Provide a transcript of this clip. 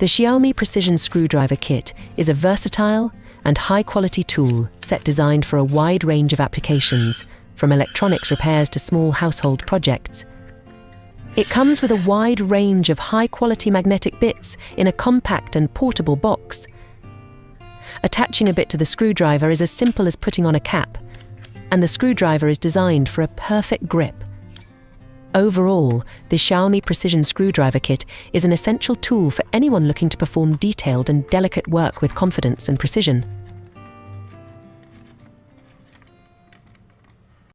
The XIAOMI Precision Screwdriver Kit is a versatile and high-quality tool set designed for a wide range of applications, from electronics repairs to small household projects. It comes with a wide range of high-quality magnetic bits in a compact and portable box. Attaching a bit to the screwdriver is as simple as putting on a cap, and the screwdriver is designed for a perfect grip. Overall, the XIAOMI Precision Screwdriver Kit is an essential tool for anyone looking to perform detailed and delicate work with confidence and precision.